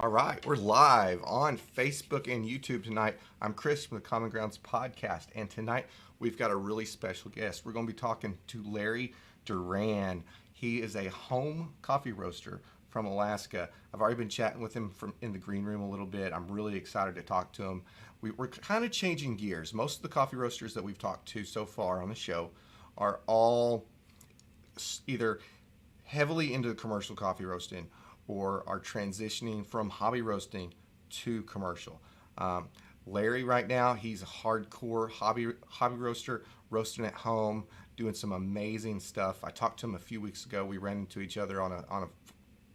All right, we're live on Facebook and YouTube tonight. I'm Chris from the Common Grounds podcast, and tonight we've got a really special guest. We're going to be talking to Larry Duran. He is a home coffee roaster from Alaska. I've already been chatting with him from in the green room a little bit. I'm really excited to talk to him. We're kind of changing gears. Most of the coffee roasters that we've talked to so far on the show are all either heavily into commercial coffee roasting or are transitioning from hobby roasting to commercial. Larry right now, he's a hardcore hobby roaster, roasting at home, doing some amazing stuff. I talked to him a few weeks ago. We ran into each other on a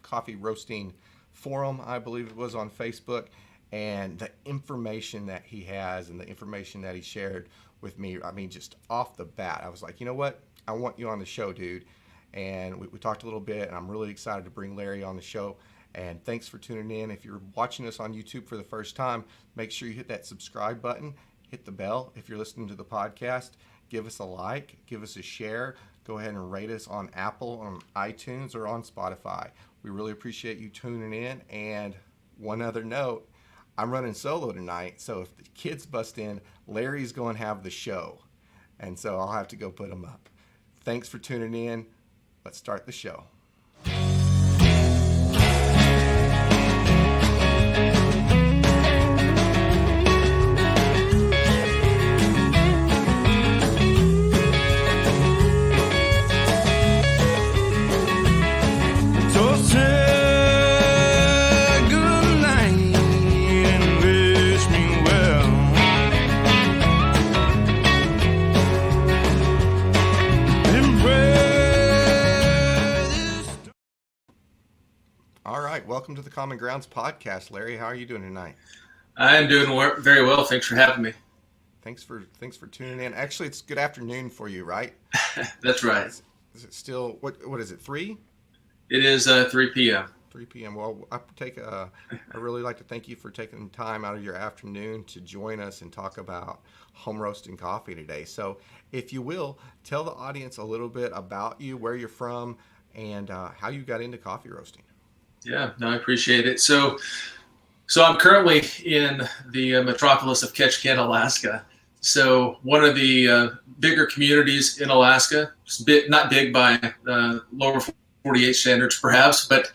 coffee roasting forum, I believe it was, on Facebook, and the information that he has and the information that he shared with me, I mean, just off the bat, I was like, you know what? I want you on the show, dude. And we talked a little bit, and I'm really excited to bring Larry on the show. And thanks for tuning in. If you're watching us on YouTube for the first time, make sure you hit that subscribe button, hit the bell. If you're listening to the podcast, give us a like, give us a share. Go ahead and rate us on Apple, on iTunes, or on Spotify. We really appreciate you tuning in. And one other note, I'm running solo tonight, so if the kids bust in, Larry's going to have the show. And so I'll have to go put them up. Thanks for tuning in. Let's start the show. Welcome to the Common Grounds podcast, Larry. How are you doing tonight? I'm doing very well. Thanks for having me. Thanks for tuning in. Actually, it's good afternoon for you, right? That's right. Is it still what is it? 3? It is 3 p.m. 3 p.m. Well, I really like to thank you for taking time out of your afternoon to join us and talk about home roasting coffee today. So, if you will, tell the audience a little bit about you, where you're from, and how you got into coffee roasting. Yeah, no, I appreciate it. So I'm currently in the metropolis of Ketchikan, Alaska. So one of the bigger communities in Alaska. It's not big by lower 48 standards, perhaps, but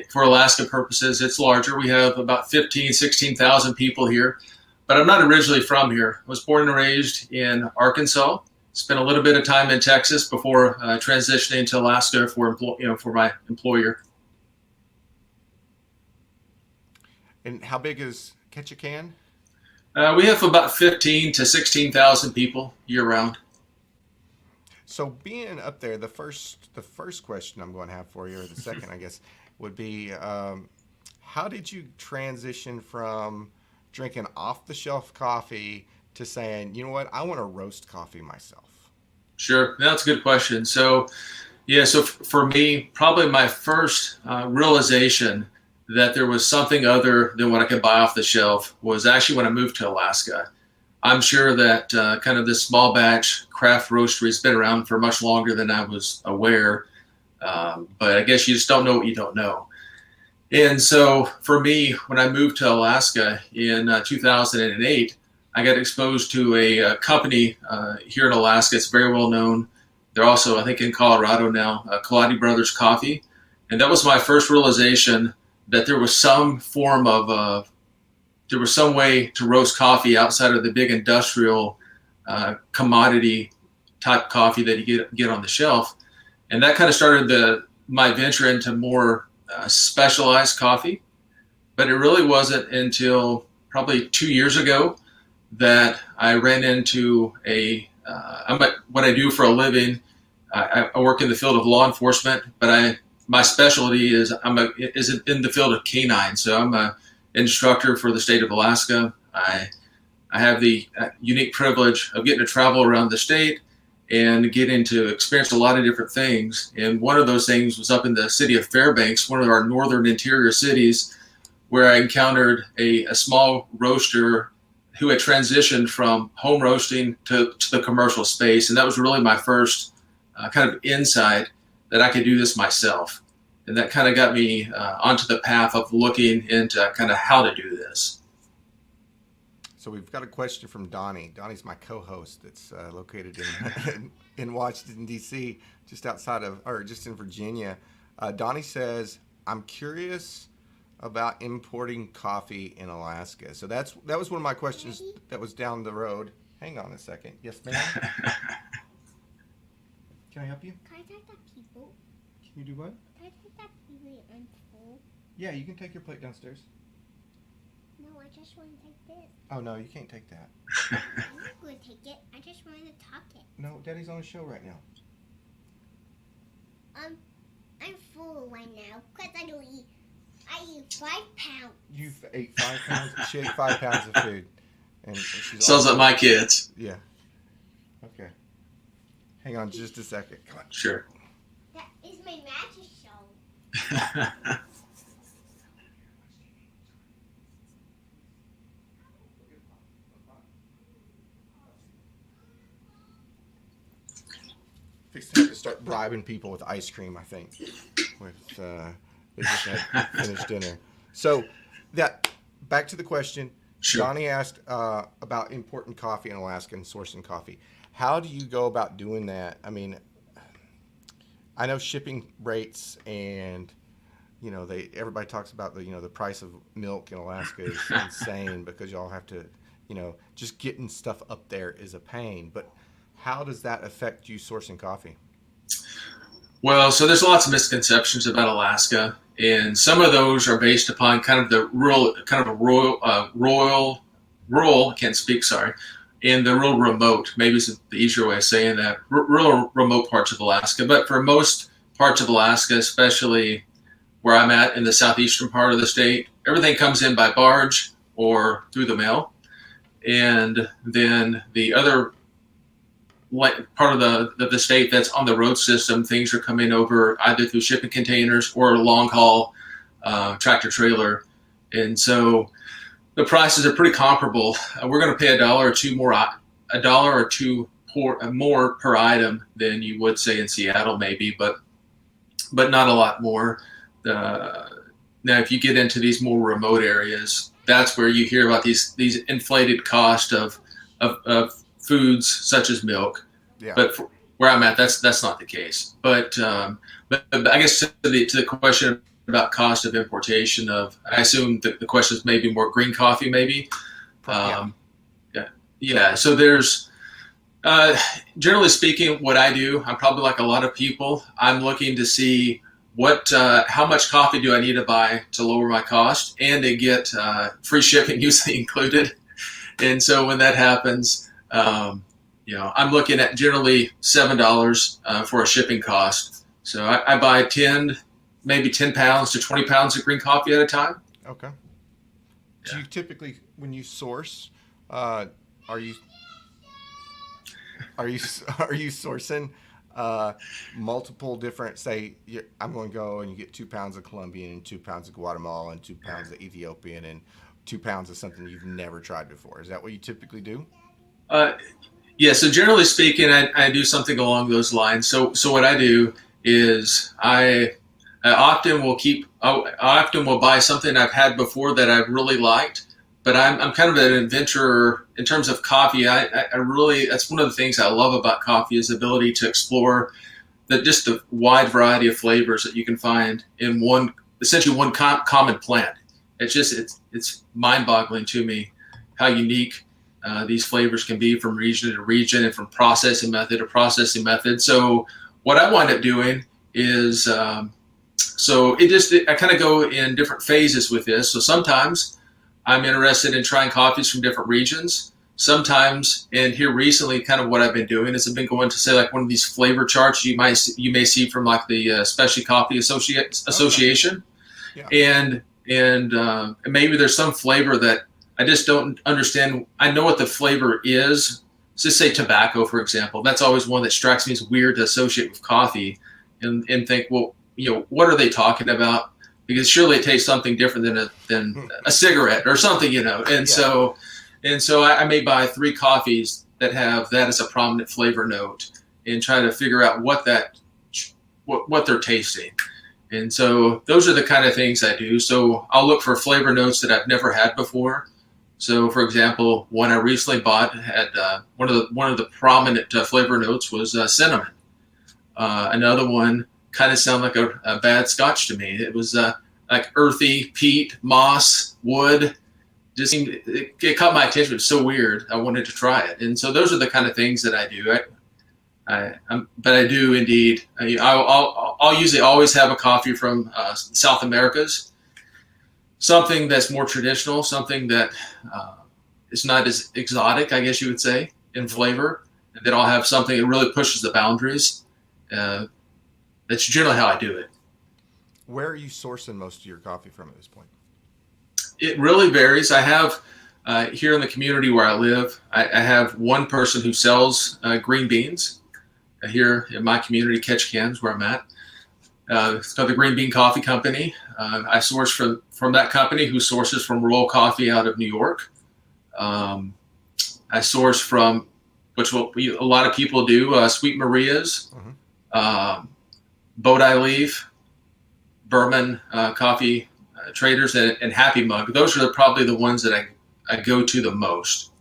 for Alaska purposes, it's larger. We have about 16,000 people here. But I'm not originally from here. I was born and raised in Arkansas. Spent a little bit of time in Texas before transitioning to Alaska for my employer. And how big is Ketchikan? We have about 15 to 16,000 people year round. So being up there, the first question I'm going to have for you, or the second, I guess, would be, how did you transition from drinking off-the-shelf coffee to saying, you know what, I want to roast coffee myself? Sure, that's a good question. So for me, probably my first realization that there was something other than what I could buy off the shelf was actually when I moved to Alaska. I'm sure that kind of this small batch craft roastery has been around for much longer than I was aware. But I guess you just don't know what you don't know. And so for me, when I moved to Alaska in 2008, I got exposed to a company here in Alaska. It's very well known. They're also, I think, in Colorado now, Kaladi Brothers Coffee. And that was my first realization that there was some way to roast coffee outside of the big industrial commodity type coffee that you get on the shelf. And that kind of started my venture into more specialized coffee. But it really wasn't until probably 2 years ago that I ran into what I do for a living. I work in the field of law enforcement, but my specialty is in the field of canine. So I'm an instructor for the state of Alaska. I have the unique privilege of getting to travel around the state and getting to experience a lot of different things. And one of those things was up in the city of Fairbanks, one of our northern interior cities, where I encountered a small roaster who had transitioned from home roasting to the commercial space. And that was really my first kind of insight that I could do this myself. And that kind of got me onto the path of looking into kind of how to do this. So we've got a question from Donnie. Donnie's my co-host that's located in Washington, D.C., just in Virginia. Donnie says, I'm curious about importing coffee in Alaska. So that was one of my questions that was down the road. Hang on a second. Yes, ma'am? Can I help you? Can I take that people? Can you do what? Can I take that people and full? Yeah, you can take your plate downstairs. No, I just want to take this. Oh, no, you can't take that. I'm not going to take it. I just wanted to talk it. No, Daddy's on a show right now. I'm full right now because I don't eat. I eat 5 pounds. You ate 5 pounds? She ate 5 pounds of food. And she's Sounds like my kids. Yeah. Okay. Hang on just a second. Come on. Sure. That is my magic show. Fixing to have to start bribing people with ice cream, I think. They just had finished dinner. So, back to the question. Sure. Donnie asked about importing coffee in Alaska and sourcing coffee. How do you go about doing that? I mean, I know shipping rates and everybody talks about the price of milk in Alaska is insane because y'all have to, just getting stuff up there is a pain. But how does that affect you sourcing coffee? Well, so there's lots of misconceptions about Alaska, and some of those are based upon kind of the rural, can't speak, sorry, and the real remote, maybe is the easier way of saying that, real remote parts of Alaska. But for most parts of Alaska, especially where I'm at in the southeastern part of the state, everything comes in by barge or through the mail. And then the other part of the state that's on the road system, things are coming over either through shipping containers or long haul tractor trailer. And so the prices are pretty comparable. We're going to pay $1 or $2 more per item than you would say in Seattle maybe, but not a lot more. Now, if you get into these more remote areas, that's where you hear about these inflated cost of foods such as milk. Yeah. But where I'm at, that's not the case. But I guess to the question about cost of importation I assume that the question is maybe more green coffee, maybe. Yeah. So there's generally speaking, what I do, I'm probably like a lot of people. I'm looking to see how much coffee do I need to buy to lower my cost and to get free shipping usually included. And so when that happens, I'm looking at generally $7 for a shipping cost. So I buy maybe 10 pounds to 20 pounds of green coffee at a time. Okay. Yeah. Do you typically, when you source, are you sourcing multiple different, say, I'm going to go and you get 2 pounds of Colombian and 2 pounds of Guatemalan and 2 pounds of Ethiopian and 2 pounds of something you've never tried before? Is that what you typically do? Yeah. So generally speaking, I do something along those lines. So what I do is I often will buy something I've had before that I've really liked, but I'm kind of an adventurer in terms of coffee. I really, that's one of the things I love about coffee is the ability to explore just the wide variety of flavors that you can find in essentially one common plant. It's mind-boggling to me how unique these flavors can be from region to region and from processing method to processing method. So what I wind up doing is, I kind of go in different phases with this. So sometimes I'm interested in trying coffees from different regions. Sometimes, and here recently, kind of what I've been doing is I've been going to say like one of these flavor charts you may see from like the Specialty Coffee Association, okay. And maybe there's some flavor that I just don't understand. I know what the flavor is. Let's just say tobacco, for example. That's always one that strikes me as weird to associate with coffee, and think, well, what are they talking about? Because surely it tastes something different than a cigarette or something, And so I may buy 3 coffees that have that as a prominent flavor note and try to figure out what they're tasting. And so those are the kind of things I do. So I'll look for flavor notes that I've never had before. So, for example, one I recently bought had one of the prominent flavor notes was cinnamon. Another one kind of sounded like a bad Scotch to me. It was like earthy, peat, moss, wood. Just seemed it caught my attention. It was so weird. I wanted to try it, and so those are the kind of things that I do. But I do indeed. I'll usually always have a coffee from South Americas, something that's more traditional, something that is not as exotic, I guess you would say, in flavor. And then I'll have something that really pushes the boundaries. That's generally how I do it. Where are you sourcing most of your coffee from at this point? It really varies. I have here in the community where I live, I have one person who sells green beans here in my community, Ketchikan's, where I'm at. It's called the Green Bean Coffee Company. I source from that company, who sources from Royal Coffee out of New York. I source from, which a lot of people do, Sweet Maria's, Bodhi Leaf, Berman Coffee Traders, and Happy Mug. Those are probably the ones that I go to the most.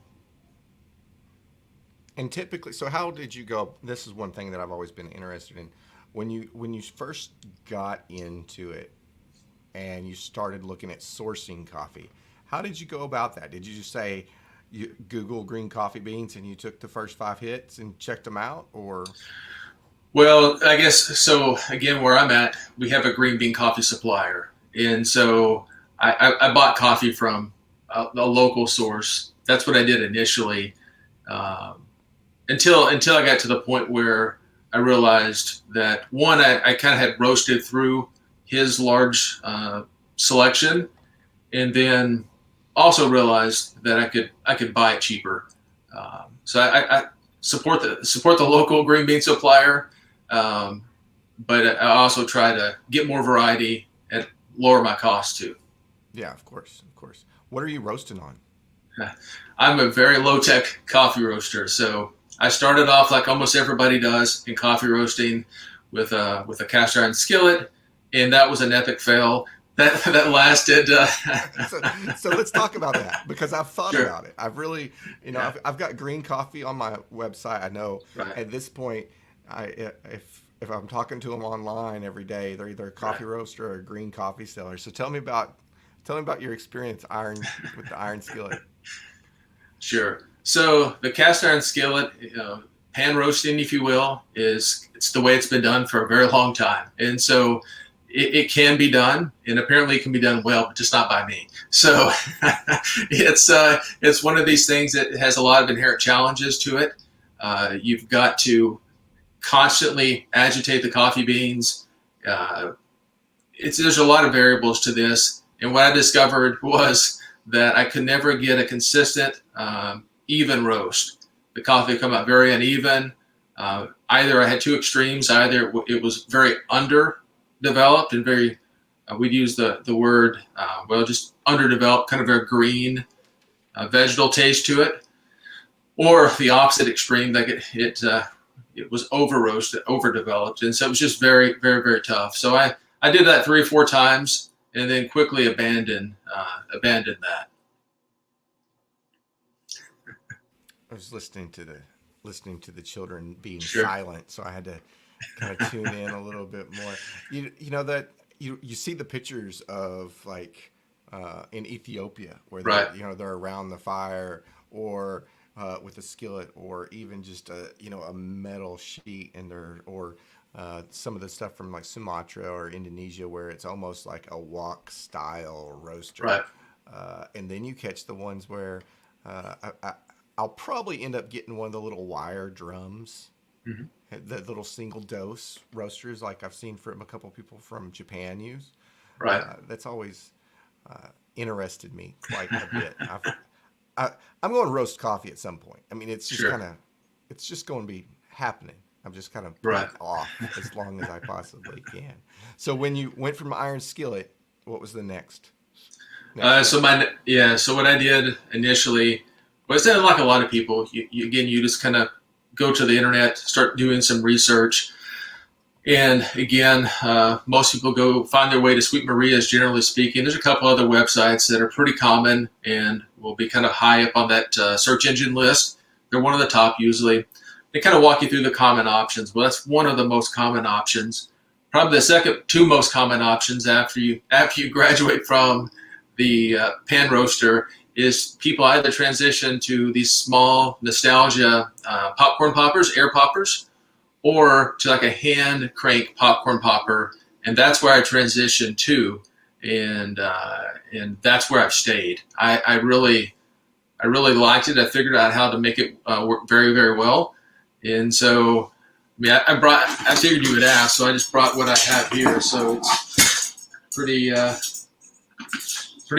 And typically, so how did you go? This is one thing that I've always been interested in. When you first got into it and you started looking at sourcing coffee, how did you go about that? Did you just say you Google green coffee beans and you took the first 5 hits and checked them out, or? Well, I guess so. Again, where I'm at, we have a green bean coffee supplier, and so I bought coffee from a local source. That's what I did initially, until I got to the point where I realized that one, I kind of had roasted through his large selection, and then also realized that I could buy it cheaper. So I support the local green bean supplier, but I also try to get more variety and lower my costs too. Yeah, of course. What are you roasting on? I'm a very low-tech coffee roaster, so I started off like almost everybody does in coffee roasting with a cast iron skillet, and that was an epic fail. That lasted. So let's talk about that, because I've thought Sure. about it. I've really, I've got green coffee on my website. I know Right. at this point, if I'm talking to them online every day, they're either a coffee roaster or a green coffee seller. So tell me about your experience with the iron skillet. Sure. So the cast iron skillet, pan roasting, if you will, it's the way it's been done for a very long time, and so it can be done, and apparently it can be done well, but just not by me. So it's one of these things that has a lot of inherent challenges to it. You've got to constantly agitate the coffee beans. There's a lot of variables to this, and what I discovered was that I could never get a consistent, even roast. The coffee would come out very uneven. Either I had two extremes. Either it was very underdeveloped and very, we'd use the word, just underdeveloped, kind of a green, vegetal taste to it, or the opposite extreme, like it was over roasted, overdeveloped, and so it was just very, very, very tough. So I did that 3 or 4 times, and then quickly abandoned that. I was listening to the children being Sure. silent, so I had to kind of tune in a little bit more. You know that you see the pictures of like in Ethiopia where Right. they're around the fire, or with a skillet, or even just a metal sheet in there, or some of the stuff from like Sumatra or Indonesia where it's almost like a wok style roaster. Right. And then you catch the ones where I'll probably end up getting one of the little wire drums, the little single dose roasters like I've seen from a couple people from Japan use. Right. That's always interested me quite a bit. I'm going to roast coffee at some point. I mean, it's just Sure. it's just going to be happening. I'm just kind of Right. off as long as I possibly can. So when you went from iron skillet, what was the next? So what I did initially was, like a lot of people, you just kind of go to the internet, start doing some research And again, most people go find their way to Sweet Maria's, generally speaking. There's a couple other websites that are pretty common and will be kind of high up on that search engine list. They're one of the top usually. They kind of walk you through the common options. Well, that's one of the most common options. Probably the second two most common options after you graduate from the pan roaster is people either transition to these small nostalgia popcorn poppers, air poppers, or to like a hand crank popcorn popper, and that's where I transitioned to, and that's where I've stayed. I really liked it. I figured out how to make it work very, very well, and so I mean I figured you would ask, so I just brought what I have here. So it's pretty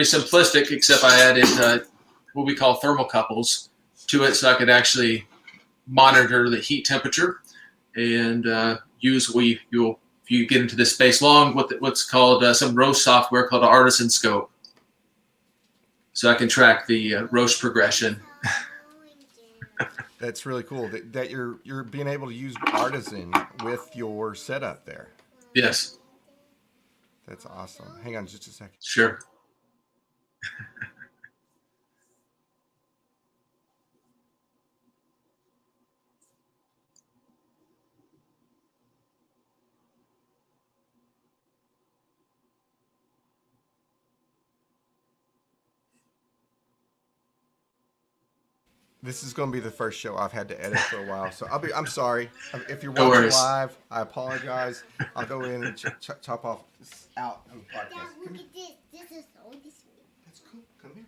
simplistic, except I added what we call thermocouples to it, so I could actually monitor the heat temperature and use if you get into this space long, what's called some roast software called Artisan Scope, so I can track the roast progression. That's really cool that you're being able to use Artisan with your setup there. Yes. That's awesome. Hang on just a second. Sure. This is going to be the first show I've had to edit for a while, so I'm sorry if you're No watching worries. live. I apologize. I'll go in and chop off out on the Dad, podcast. look at this. This is all this way. That's cool. Come here.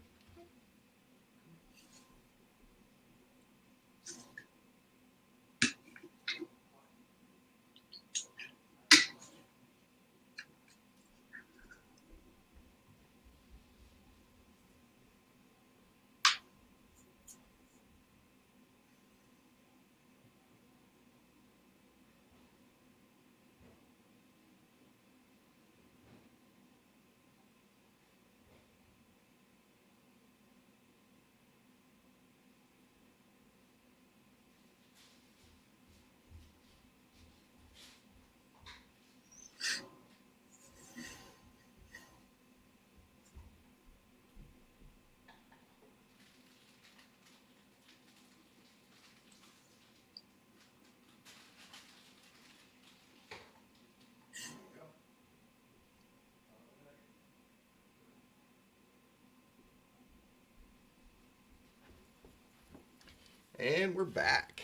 And we're back.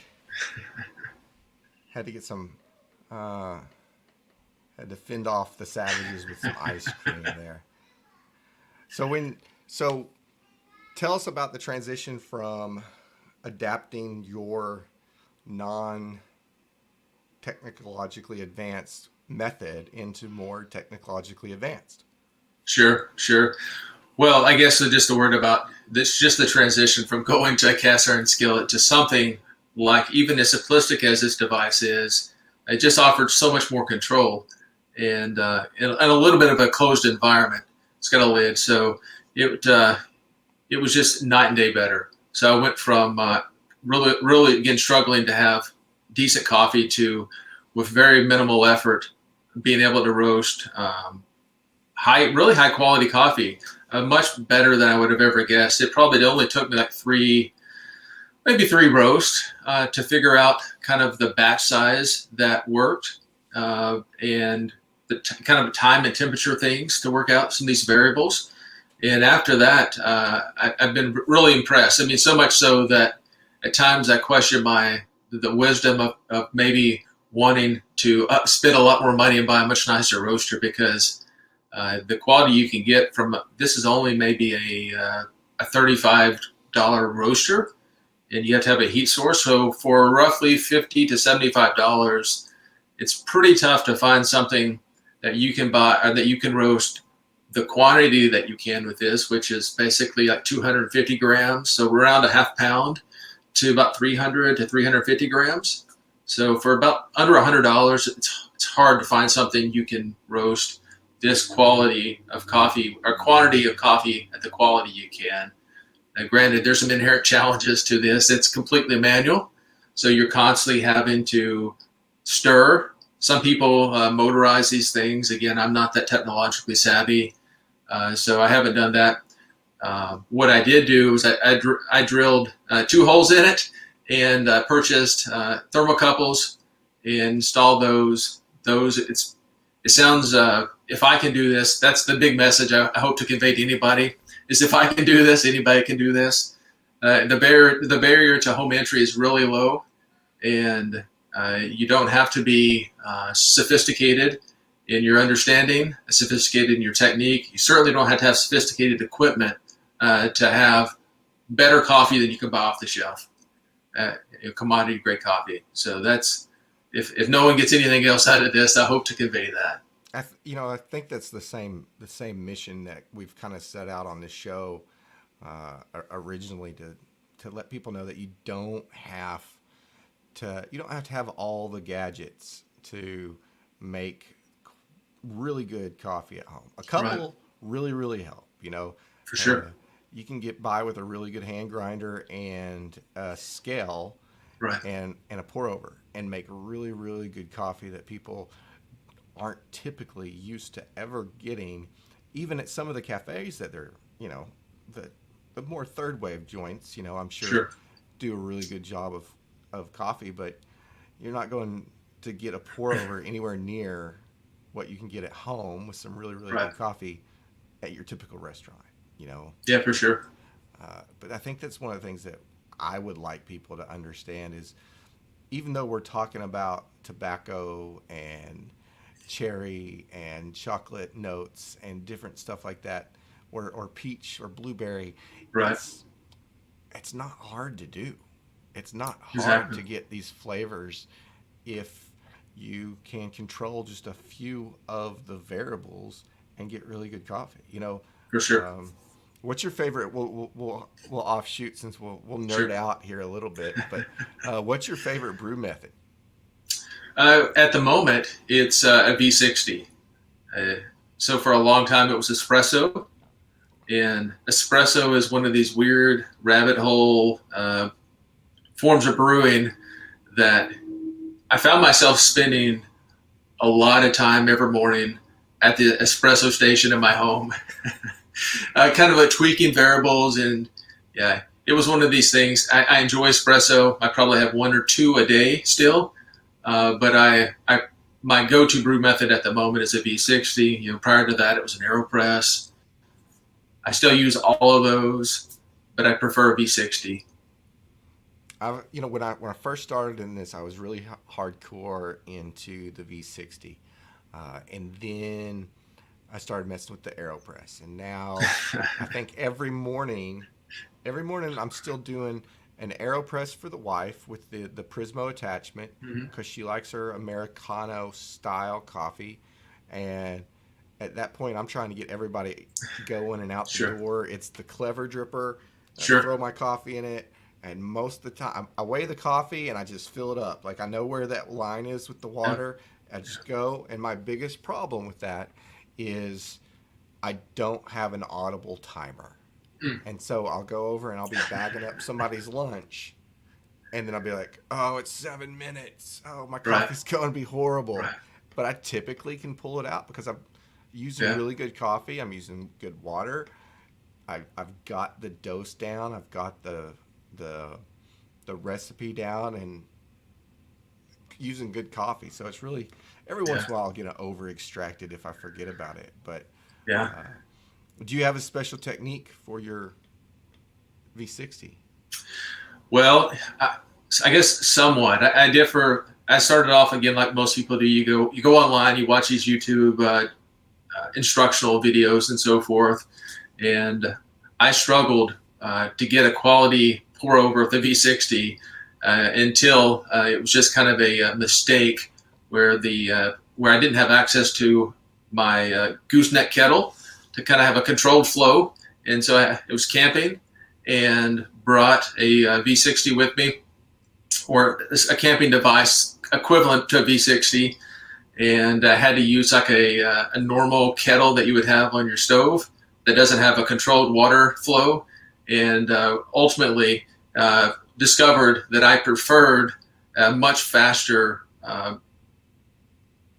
Had to get some, had to fend off the savages with some ice cream there. So tell us about the transition from adapting your non-technologically advanced method into more technologically advanced. Sure. Well, I guess just a word about this, just the transition from going to a cast iron skillet to something like, even as simplistic as this device is, it just offered so much more control and a little bit of a closed environment. It's got a lid, so it was just night and day better. So I went from really again struggling to have decent coffee to, with very minimal effort, being able to roast really high quality coffee. Much better than I would have ever guessed. It probably only took me like maybe three roasts to figure out kind of the batch size that worked, and the kind of time and temperature things to work out some of these variables. And after that, I've been really impressed. I mean, so much so that at times I question the wisdom of maybe wanting to spend a lot more money and buy a much nicer roaster, because the quality you can get from this is only maybe a $35 roaster, and you have to have a heat source. So for roughly $50 to $75, it's pretty tough to find something that you can buy or that you can roast the quantity that you can with this, which is basically like 250 grams. So around a half pound to about 300 to 350 grams. So for about under $100, it's hard to find something you can roast this quality of coffee or quantity of coffee at the quality you can. Now, granted, there's some inherent challenges to this. It's completely manual, so you're constantly having to stir Some people motorize these things. Again, I'm not that technologically savvy, so I haven't done that. What I did do was I drilled 2 holes in it and purchased thermocouples and installed those. It sounds, if I can do this, that's the big message I hope to convey to anybody, is if I can do this, anybody can do this. The barrier to home entry is really low, and you don't have to be sophisticated in your understanding, sophisticated in your technique. You certainly don't have to have sophisticated equipment to have better coffee than you can buy off the shelf, commodity grade coffee. So that's, if no one gets anything else out of this, I hope to convey that. I think that's the same mission that we've kind of set out on this show originally, to let people know that you don't have to have all the gadgets to make really good coffee at home. A couple really help, For sure. You can get by with a really good hand grinder and a scale, and a pour over, and make really good coffee that people aren't typically used to ever getting, even at some of the cafes that they're, the more third wave joints, I'm sure do a really good job of coffee, but you're not going to get a pour over anywhere near what you can get at home with some really good coffee at your typical restaurant, Yeah, for sure. But I think that's one of the things that I would like people to understand is, even though we're talking about tobacco and cherry and chocolate notes and different stuff like that, or peach or blueberry, it's not hard to do. It's not hard to get these flavors if you can control just a few of the variables and get really good coffee. For sure. What's your favorite? We'll offshoot, since we'll nerd out here a little bit. But what's your favorite brew method? At the moment, it's a V60. So for a long time, it was espresso. And espresso is one of these weird rabbit hole forms of brewing that I found myself spending a lot of time every morning at the espresso station in my home, kind of tweaking variables. And yeah, it was one of these things. I enjoy espresso. I probably have 1 or 2 a day still. But my go-to brew method at the moment is a V60. Prior to that, it was an AeroPress. I still use all of those, but I prefer a V60. When I first started in this, I was really hardcore into the V60, and then I started messing with the AeroPress, and now I think every morning I'm still doing an AeroPress for the wife with the Prismo attachment, because she likes her Americano style coffee, and at that point I'm trying to get everybody going and out the door. It's the Clever dripper. I throw my coffee in it, and most of the time I weigh the coffee and I just fill it up. Like, I know where that line is with the water. I just go, and my biggest problem with that is I don't have an audible timer. And so I'll go over and I'll be bagging up somebody's lunch, and then I'll be like, oh, it's 7 minutes. Oh, my coffee's going to be horrible. But I typically can pull it out because I'm using really good coffee. I'm using good water. I've got the dose down. I've got the recipe down, and using good coffee. So it's really, every once in a while I'll get over extracted if I forget about it. But do you have a special technique for your V60? Well, I guess somewhat. I differ. I started off, again, like most people do. You go online, you watch these YouTube instructional videos and so forth. And I struggled to get a quality pour over with the V60 until it was just kind of a mistake where I didn't have access to my gooseneck kettle to kind of have a controlled flow. And so I was camping and brought a V60 with me, or a camping device equivalent to a V60. And I had to use like a normal kettle that you would have on your stove that doesn't have a controlled water flow. And ultimately discovered that I preferred a much faster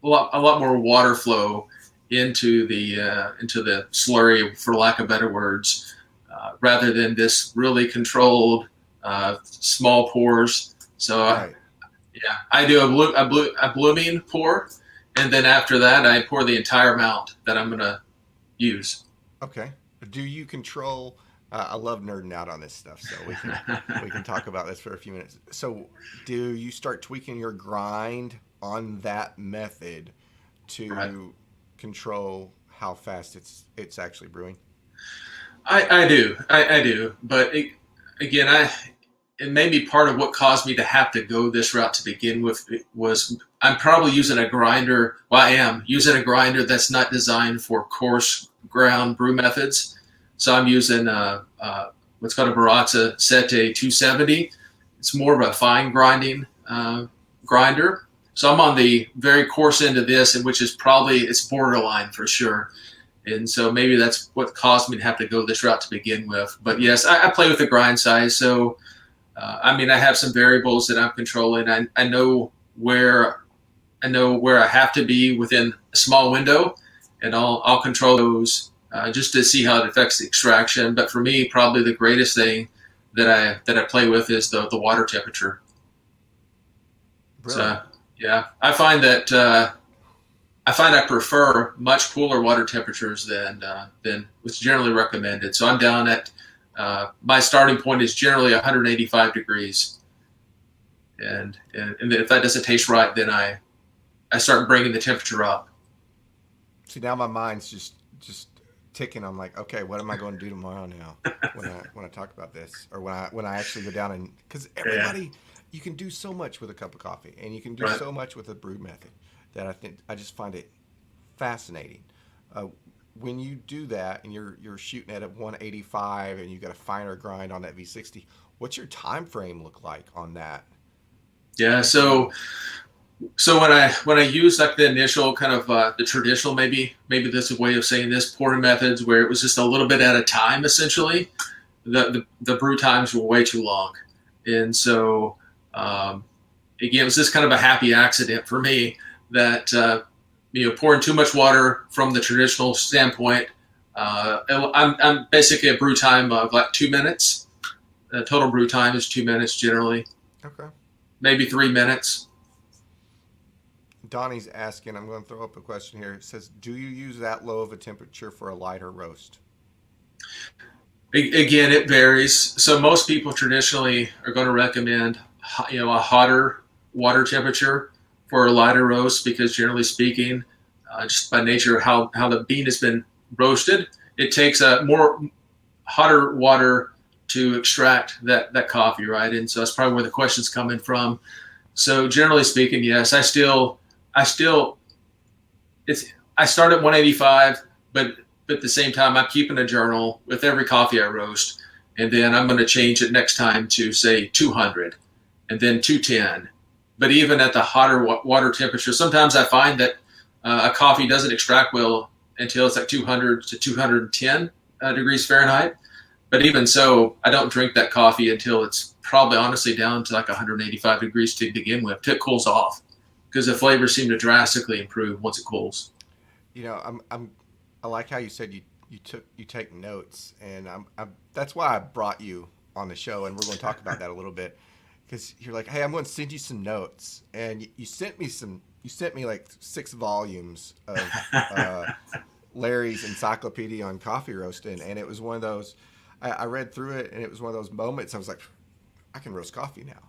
lot more water flow into the slurry, for lack of better words, rather than this really controlled small pours. So Right. yeah, I do a blooming pour, and then after that, I pour the entire amount that I'm gonna use. Okay. Do you control? I love nerding out on this stuff, so we can talk about this for a few minutes. So, do you start tweaking your grind on that method to Right. control how fast it's actually brewing? I do, I do, but again, it may be part of what caused me to have to go this route to begin with. Was I'm probably using a grinder. Well, I am using a grinder that's not designed for coarse ground brew methods. So I'm using what's called a Baratza Sete 270. It's more of a fine grinding grinder. So I'm on the very coarse end of this, and which is probably it's borderline for sure. And so maybe that's what caused me to have to go this route to begin with. But yes, I play with the grind size. So I mean, I have some variables that I'm controlling. I know where I have to be within a small window, and I'll control those just to see how it affects the extraction. But for me, probably the greatest thing that I play with is the water temperature. Really? So yeah, I find I prefer much cooler water temperatures than what's generally recommended. So I'm down at my starting point is generally 185 degrees, and if that doesn't taste right, then I start bringing the temperature up. See, now my mind's just ticking. I'm like, okay, what am I going to do tomorrow now when I talk about this, or when I actually go down and because everybody, you can do so much with a cup of coffee, and you can do Right. so much with a brew method that I just find it fascinating. When you do that and you're shooting at a 185 and you got a finer grind on that V60, what's your time frame look like on that? Yeah. So when I use like the initial kind of the traditional maybe this is a way of saying this pouring methods where it was just a little bit at a time essentially, the brew times were way too long, and so again it was just kind of a happy accident for me that pouring too much water from the traditional standpoint. I'm basically a brew time of like 2 minutes. The total brew time is 2 minutes generally, Okay. maybe 3 minutes. Donnie's asking, I'm going to throw up a question here. It says, do you use that low of a temperature for a lighter roast? Again, it varies. So most people traditionally are going to recommend a hotter water temperature for a lighter roast because generally speaking, just by nature of how the bean has been roasted, it takes a more hotter water to extract that coffee, right? And so that's probably where the question's coming from. So generally speaking, yes, I start at 185, but at the same time, I'm keeping a journal with every coffee I roast, and then I'm going to change it next time to say 200, and then 210. But even at the hotter water temperature, sometimes I find that a coffee doesn't extract well until it's like 200 to 210 degrees Fahrenheit. But even so, I don't drink that coffee until it's probably honestly down to like 185 degrees to begin with, till it cools off, because the flavors seem to drastically improve once it cools. You know, I like how you said you take notes, and that's why I brought you on the show, and we're going to talk about that a little bit, because you're like, hey, I'm going to send you some notes, and you sent me like 6 volumes of Larry's encyclopedia on coffee roasting, and it was one of those. I read through it, and it was one of those moments. I was like, I can roast coffee now.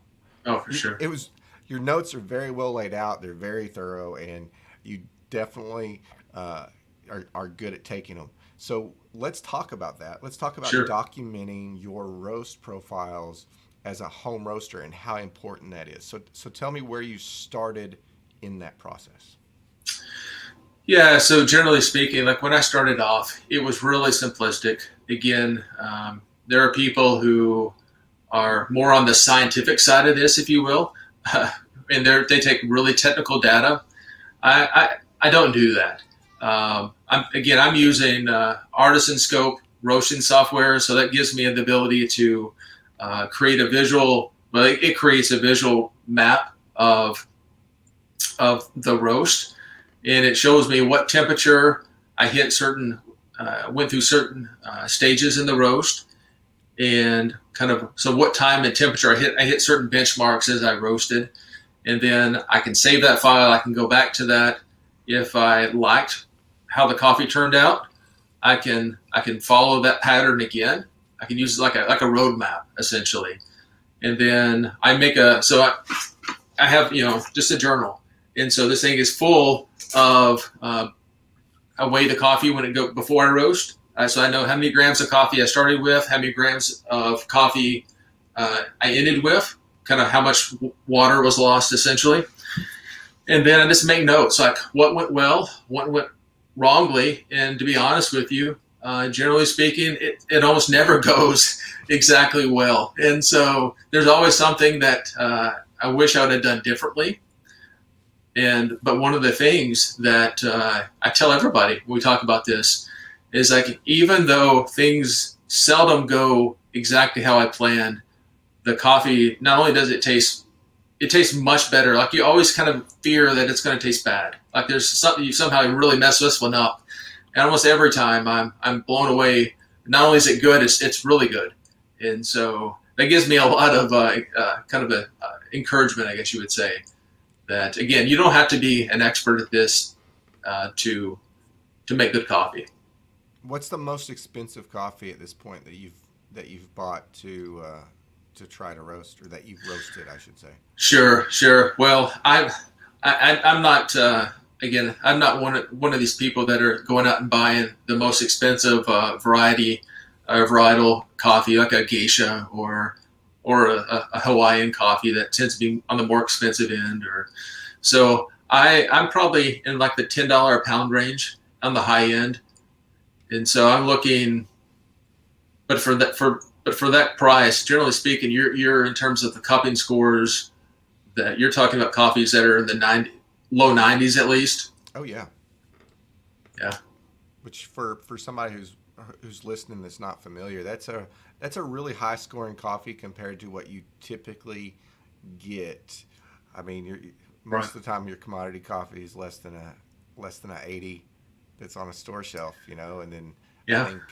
Oh, for sure. It was your notes are very well laid out. They're very thorough, and you definitely are good at taking them. So let's talk about that. Let's talk about Sure. documenting your roast profiles as a home roaster and how important that is. So tell me where you started in that process. Yeah, so generally speaking, like when I started off, it was really simplistic. Again, there are people who are more on the scientific side of this, if you will, and they take really technical data. I don't do that. I'm using Artisan Scope roasting software, so that gives me the ability to create a visual. Well, it creates a visual map of the roast, and it shows me what temperature I hit went through certain stages in the roast, and kind of so what time and temperature I hit certain benchmarks as I roasted, and then I can save that file. I can go back to that if I liked how the coffee turned out. I can follow that pattern again. I can use it like a roadmap essentially, and then I make I have just a journal, and so this thing is full of I weigh the coffee when it go before I roast, so I know how many grams of coffee I started with, how many grams of coffee I ended with, kind of how much water was lost essentially, and then I just make notes like what went well, what went wrongly, and to be honest with you, generally speaking, it almost never goes exactly well, and so there's always something that I wish I would have done differently. But one of the things that I tell everybody when we talk about this is like, even though things seldom go exactly how I planned, the coffee, not only does it tastes much better. Like you always kind of fear that it's going to taste bad. Like there's something you somehow really mess this one up. And almost every time I'm blown away. Not only is it good, it's really good. And so that gives me a lot of kind of encouragement, I guess you would say. That again, you don't have to be an expert at this to make good coffee. What's the most expensive coffee at this point that you've bought to try to roast, or that you've roasted, I should say? Sure. Well, I'm not again. I'm not one of these people that are going out and buying the most expensive varietal coffee, like a geisha or a Hawaiian coffee that tends to be on the more expensive end. So I'm probably in like the $10 a pound range on the high end, and so I'm looking. But for that price, generally speaking, you're in terms of the cupping scores, that you're talking about coffees that are in the low 90s at least. Oh yeah. Which for somebody who's listening that's not familiar, that's a really high scoring coffee compared to what you typically get. I mean, most of the time your commodity coffee is less than a 80 that's on a store shelf, and then I think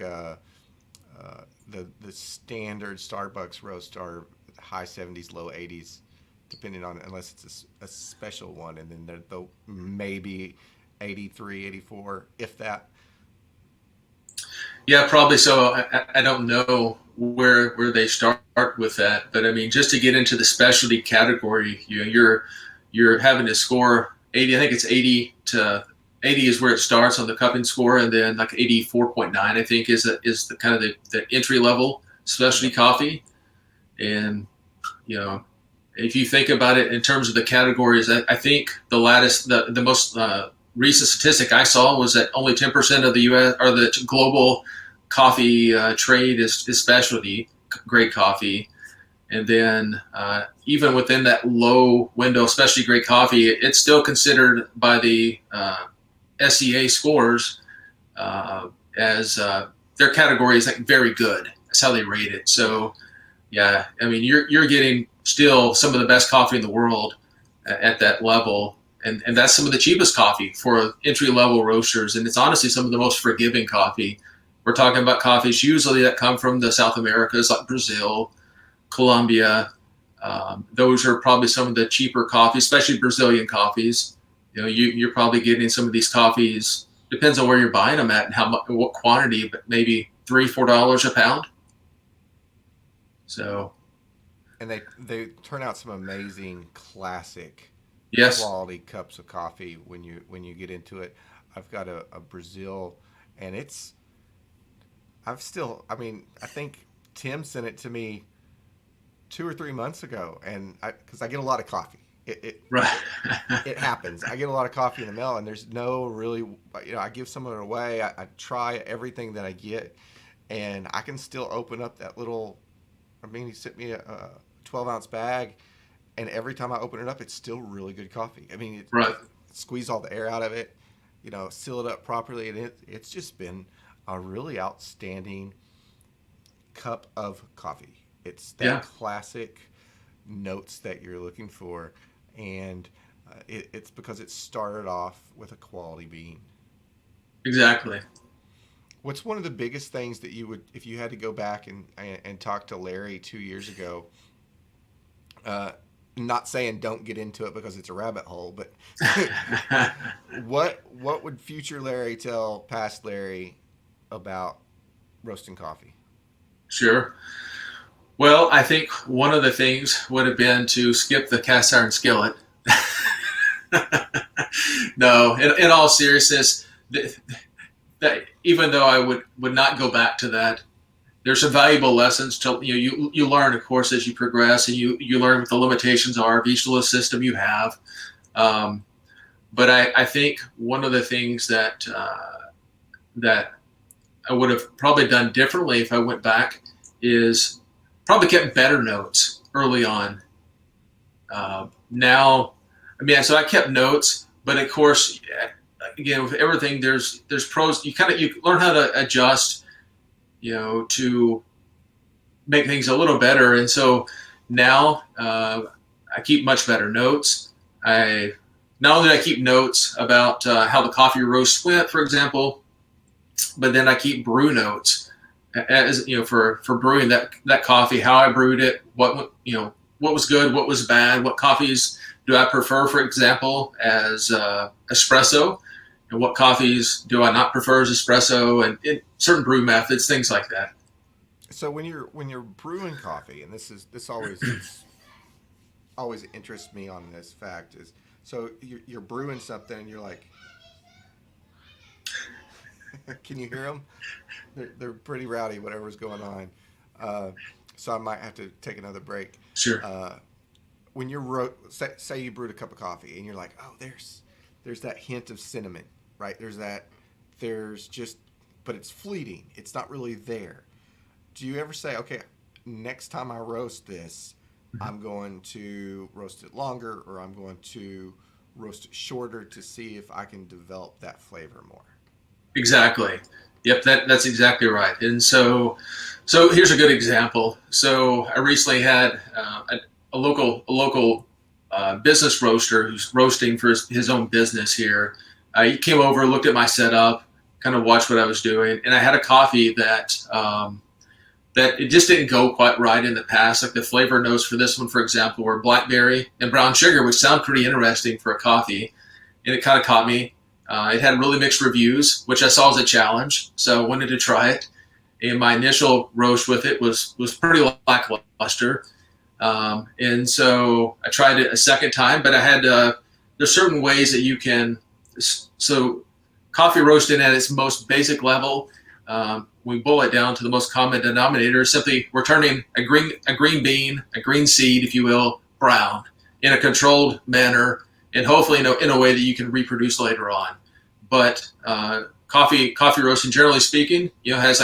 the standard Starbucks roast are high 70s, low 80s, depending on, unless it's a special one, and then they'll maybe 83, 84, if that. Yeah, probably so. I don't know where they start with that, but I mean, just to get into the specialty category, you're having to score 80. I think it's 80 is where it starts on the cupping score, and then like 84.9, I think, is the kind of the entry level specialty coffee. And if you think about it in terms of the categories, I think the most recent statistic I saw was that only 10% of the U.S. or the global coffee trade is specialty grade coffee. And then even within that low window specialty grade coffee, it's still considered by the SEA scores as their category is like very good. That's how they rate it. So yeah, I mean, you're getting still some of the best coffee in the world at that level. And that's some of the cheapest coffee for entry level roasters. And it's honestly some of the most forgiving coffee. We're talking about coffees usually that come from the South Americas, like Brazil, Colombia. Those are probably some of the cheaper coffees, especially Brazilian coffees. You're probably getting some of these coffees, depends on where you're buying them at and what quantity, but maybe $3-4 a pound. So, and they turn out some amazing classic quality cups of coffee when you get into it. I've got a Brazil, and I think Tim sent it to me 2 or 3 months ago, and because I get a lot of coffee. It happens. I get a lot of coffee in the mail, and there's no really, I give some of it away. I try everything that I get, and I can still open up that little, he sent me a 12-ounce bag, and every time I open it up, it's still really good coffee. I mean, squeeze all the air out of it, seal it up properly, and it's just been a really outstanding cup of coffee. It's that classic notes that you're looking for. And It's because it started off with a quality bean. Exactly. What's one of the biggest things that you would, if you had to go back and talk to Larry 2 years ago? Not saying don't get into it because it's a rabbit hole, but what would future Larry tell past Larry about roasting coffee? Sure. Well, I think one of the things would have been to skip the cast iron skillet. No, in all seriousness, that even though I would not go back to that, there's some valuable lessons to you learn, of course, as you progress, and you learn what the limitations are of each little system you have. But I think one of the things that I would have probably done differently if I went back is probably kept better notes early on. Now, I mean, so I kept notes, but of course, again, with everything, there's pros. You learn how to adjust, to make things a little better. And so now I keep much better notes. Not only do I keep notes about how the coffee roast went, for example, but then I keep brew notes as for brewing that coffee, how I brewed it, what was good, what was bad, what coffees do I prefer, for example, as espresso, and what coffees do I not prefer as espresso, and certain brew methods, things like that. So when you're brewing coffee, and this always interests me on this fact is, so you're brewing something and you're like, can you hear them? They're pretty rowdy, whatever's going on. So I might have to take another break. Sure. When you're say you brewed a cup of coffee and you're like, oh, there's that hint of cinnamon, right? But it's fleeting. It's not really there. Do you ever say, okay, next time I roast this, I'm going to roast it longer, or I'm going to roast it shorter to see if I can develop that flavor more? Exactly. Yep, that's exactly right. And so here's a good example. So I recently had a local business roaster who's roasting for his own business here. He came over, looked at my setup, kind of watched what I was doing, and I had a coffee that it just didn't go quite right in the past. Like the flavor notes for this one, for example, were blackberry and brown sugar, which sound pretty interesting for a coffee, and it kind of caught me. It had really mixed reviews, which I saw as a challenge, so I wanted to try it. And my initial roast with it was pretty lackluster. And so I tried it a second time, but I had there's certain ways that you can. So coffee roasting at its most basic level, we boil it down to the most common denominator. Simply, we're turning a green bean, a green seed, if you will, brown in a controlled manner, and hopefully in a way that you can reproduce later on. But coffee roasting, generally speaking, has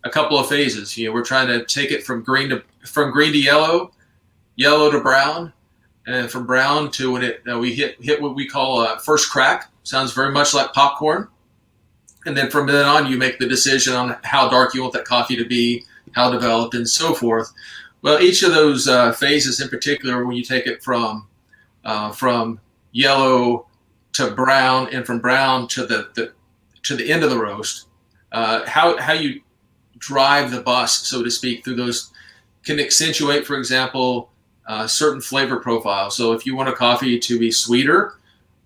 a couple of phases. We're trying to take it from green to yellow, yellow to brown, and from brown to when we hit what we call first crack. Sounds very much like popcorn. And then from then on, you make the decision on how dark you want that coffee to be, how developed, and so forth. Well, each of those phases in particular, when you take it from yellow to brown, and from brown to the end of the roast, how you drive the bus, so to speak, through those can accentuate, for example, certain flavor profiles. So if you want a coffee to be sweeter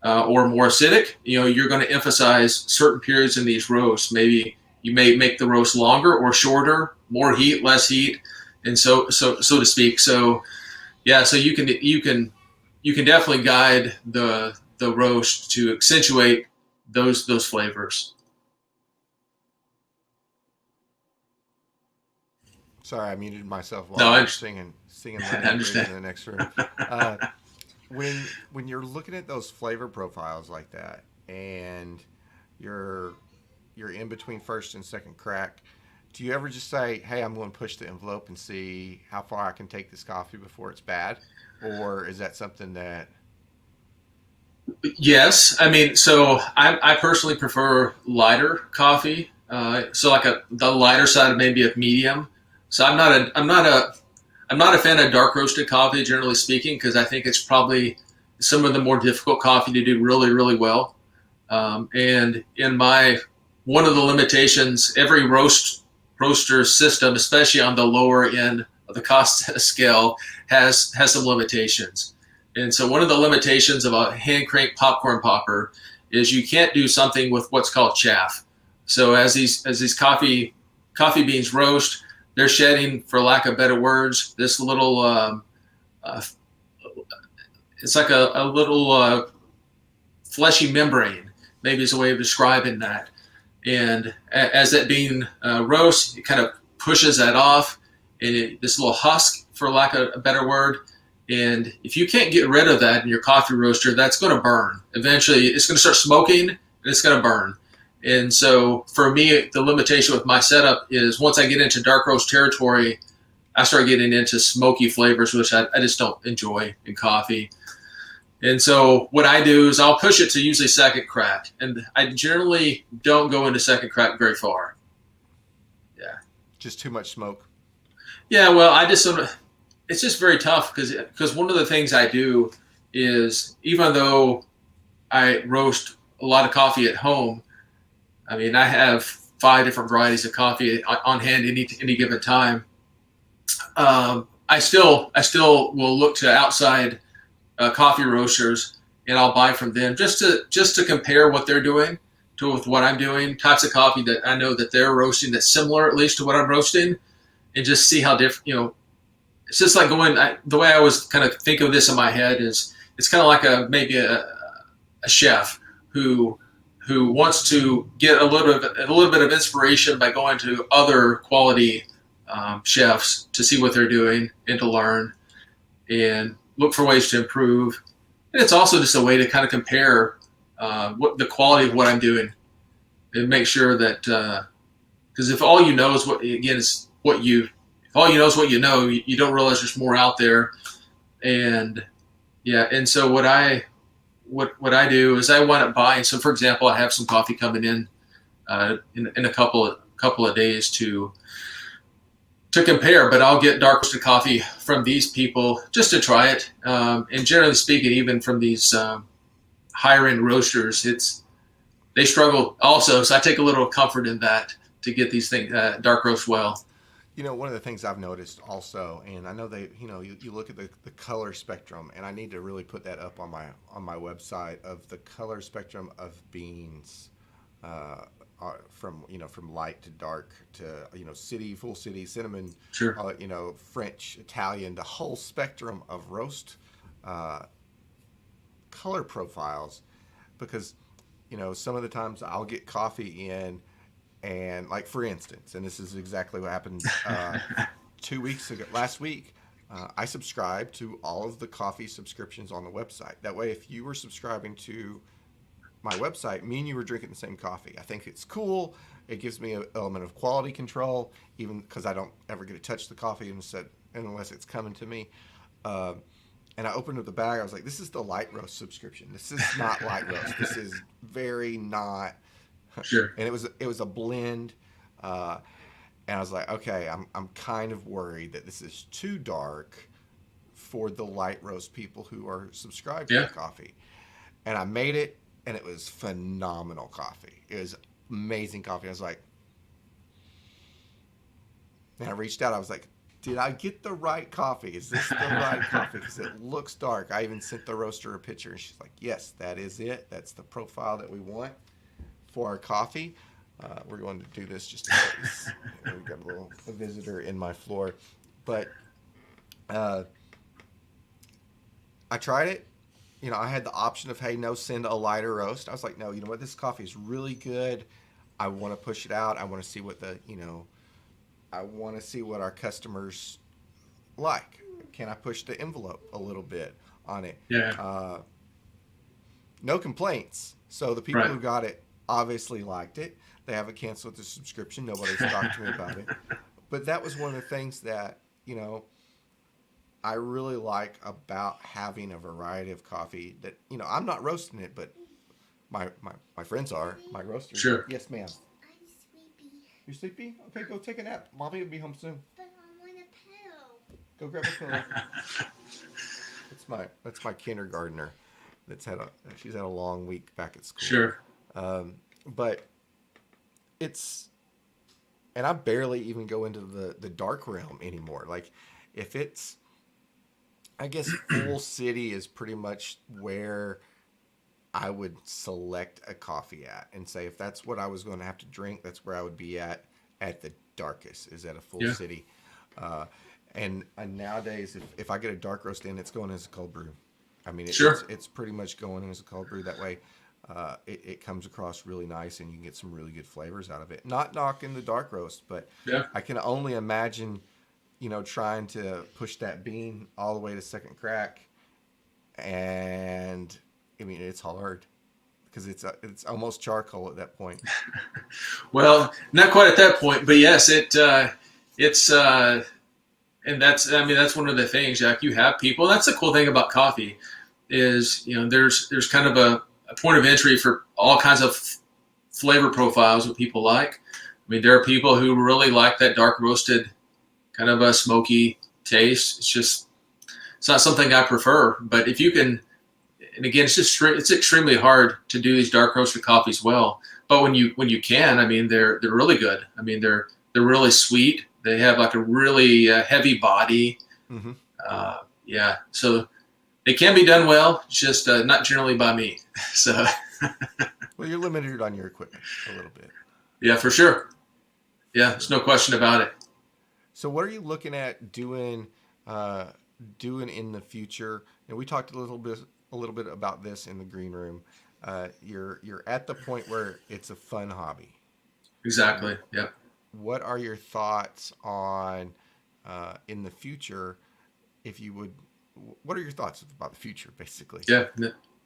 or more acidic, you're going to emphasize certain periods in these roasts. Maybe you may make the roast longer or shorter, more heat, less heat, and so to speak. So yeah, so you can definitely guide the roast to accentuate those flavors. Sorry, I muted myself while No, I was singing I understand. in the next room. When you're looking at those flavor profiles like that, and you're in between first and second crack, do you ever just say, hey, I'm going to push the envelope and see how far I can take this coffee before it's bad? Or is that something that... Yes. I mean, so I personally prefer lighter coffee. So like the lighter side maybe of medium. So I'm not a fan of dark roasted coffee, generally speaking, because I think it's probably some of the more difficult coffee to do really, really well. And in one of the limitations, every roaster system, especially on the lower end of the cost scale, has some limitations. And so one of the limitations of a hand crank popcorn popper is you can't do something with what's called chaff. So as these coffee beans roast, they're shedding, for lack of better words, this little it's like a little fleshy membrane, maybe is a way of describing that. And as that bean roasts, it kind of pushes that off, and this little husk, for lack of a better word. And if you can't get rid of that in your coffee roaster, that's going to burn. Eventually, it's going to start smoking, and it's going to burn. And so for me, the limitation with my setup is once I get into dark roast territory, I start getting into smoky flavors, which I just don't enjoy in coffee. And so what I do is I'll push it to usually second crack. And I generally don't go into second crack very far. Yeah. Just too much smoke. Yeah, well, it's just very tough because one of the things I do is, even though I roast a lot of coffee at home, I mean, I have 5 different varieties of coffee on hand any given time. I still will look to outside coffee roasters, and I'll buy from them just to compare what they're doing with what I'm doing, types of coffee that I know that they're roasting that's similar at least to what I'm roasting, and just see how different. It's just like the way I always kind of think of this in my head is it's kind of like maybe a chef who wants to get a little bit of inspiration by going to other quality chefs to see what they're doing and to learn and look for ways to improve. And it's also just a way to kind of compare what the quality of what I'm doing and make sure that because if all you know is if all you know is what you know, you don't realize there's more out there. And yeah, and so what I do is I wind up buying. So for example, I have some coffee coming in a couple of days to compare, but I'll get dark roasted coffee from these people just to try it. And generally speaking, even from these higher end roasters, they struggle also. So I take a little comfort in that to get these things dark roast well. One of the things I've noticed also, and I know you look at the color spectrum, and I need to really put that up on my website of the color spectrum of beans, from light to dark to full city, cinnamon, sure, French, Italian, the whole spectrum of roast color profiles, because some of the times I'll get coffee in. And like, for instance, and this is exactly what happened 2 weeks ago, last week, I subscribed to all of the coffee subscriptions on the website. That way, if you were subscribing to my website, me and you were drinking the same coffee. I think it's cool. It gives me an element of quality control, even because I don't ever get to touch the coffee unless it's coming to me. And I opened up the bag. I was like, this is the light roast subscription. This is not light roast. This is very not... Sure. And it was a blend, and I was like, okay, I'm kind of worried that this is too dark for the light roast people who are subscribed to the coffee. And I made it, and it was phenomenal coffee. It was amazing coffee. I was like, and I reached out. I was like, did I get the right coffee? Is this the right coffee? Because it looks dark. I even sent the roaster a picture, and she's like, yes, that is it. That's the profile that we want for our coffee. We're going to do this just in case. We've got a visitor in my floor. But I tried it. I had the option of, hey, no, send a lighter roast. I was like, no, you know what? This coffee is really good. I want to push it out. I want to see what I want to see what our customers like. Can I push the envelope a little bit on it? Yeah. No complaints. So the people who got it obviously liked it. They haven't canceled the subscription. Nobody's talked to me about it. But that was one of the things that, I really like about having a variety of coffee that, I'm not roasting it, but my friends are, my roasters. Sure. Yes, ma'am. I'm sleepy. You're sleepy? Okay, go take a nap. Mommy will be home soon. But I want a pillow. Go grab a pillow. That's my kindergartner. she's had a long week back at school. Sure. But and I barely even go into the dark realm anymore. Like if it's, I guess full city is pretty much where I would select a coffee at and say, if that's what I was going to have to drink, that's where I would be at the darkest, is at a full city. And nowadays, if I get a dark roast in, it's going as a cold brew. I mean, it's pretty much going as a cold brew. That way, it comes across really nice, and you can get some really good flavors out of it. Not knocking the dark roast, but I can only imagine, trying to push that bean all the way to second crack, and I mean, it's hard because it's almost charcoal at that point. Well, not quite at that point, but yes, it's and that's one of the things, Jack. You have people. That's the cool thing about coffee is, there's kind of a point of entry for all kinds of flavor profiles that people like. I mean, there are people who really like that dark roasted kind of a smoky taste. It's not something I prefer, but if you can, and again, it's extremely hard to do these dark roasted coffees well. But when you can, I mean, they're really good. I mean, they're really sweet. They have like a really heavy body. Mm-hmm. So it can be done well, just not generally by me. So. Well, you're limited on your equipment a little bit. Yeah, for sure. Yeah, there's no question about it. So what are you looking at doing in the future? And we talked a little bit about this in the green room. You're at the point where it's a fun hobby. Exactly. Yeah. What are your thoughts on in the future? What are your thoughts about the future, basically? Yeah,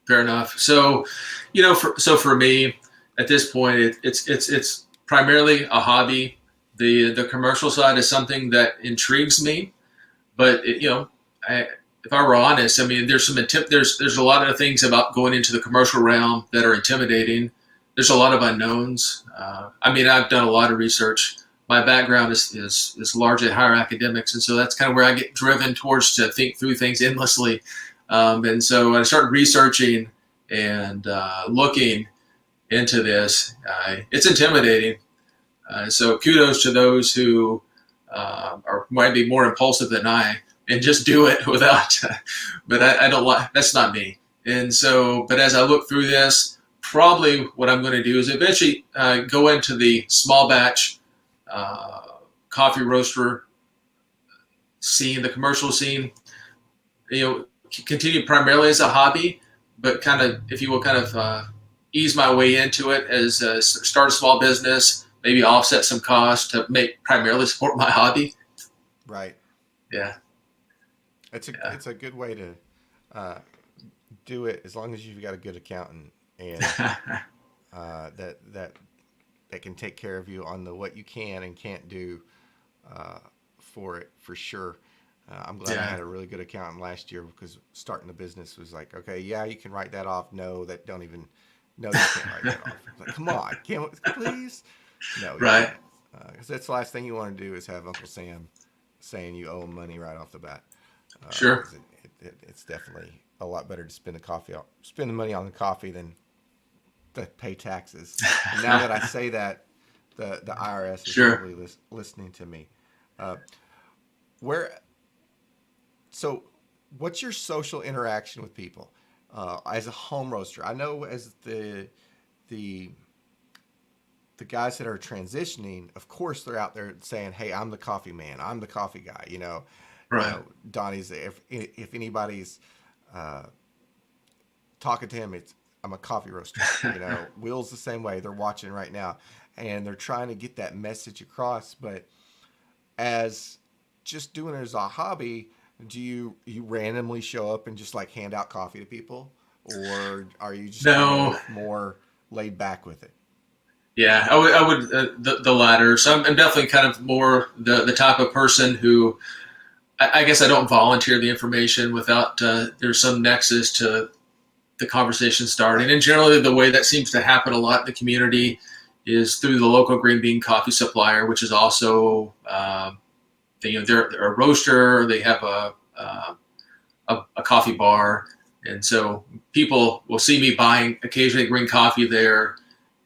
fair enough. So, for me at this point, it's primarily a hobby. The commercial side is something that intrigues me, but if I were honest, I mean, there's a lot of things about going into the commercial realm that are intimidating. There's a lot of unknowns. I've done a lot of research. My background is largely higher academics, and so that's kind of where I get driven towards to think through things endlessly. And so when I started researching and looking into this, it's intimidating. So kudos to those who might be more impulsive than I and just do it without. But I don't like. That's not me. And so, but as I look through this, probably what I'm going to do is eventually go into the small batch coffee roaster scene, the commercial scene. Continue primarily as a hobby, but kind of, if you will, ease my way into it as start a small business, maybe offset some costs to primarily support my hobby. Right. Yeah. It's a good way to do it, as long as you've got a good accountant and that can take care of you on what you can and can't do for it, for sure. I'm glad I had a really good accountant last year, because starting a business was like, okay, yeah, you can write that off. No, you can't write that off. Like, come on, please. No, right. Because that's the last thing you want to do is have Uncle Sam saying you owe him money right off the bat. Sure. It's definitely a lot better to spend the money on the coffee than to pay taxes. And now that I say that, the IRS is probably listening to me. So what's your social interaction with people as a home roaster? I know as the guys that are transitioning, of course, they're out there saying, "Hey, I'm the coffee man. I'm the coffee guy." Right. Donnie's. If anybody's talking to him, I'm a coffee roaster. Will's the same way. They're watching right now, and they're trying to get that message across. But as just doing it as a hobby, do you randomly show up and just like hand out coffee to people, or are you just more laid back with it? Yeah, I would the latter. So I'm definitely kind of more the type of person who, I guess, I don't volunteer the information without there's some nexus to the conversation starting. And generally, the way that seems to happen a lot in the community is through the local green bean coffee supplier, which is also they're a roaster. They have a coffee bar, And so people will see me buying occasionally green coffee there.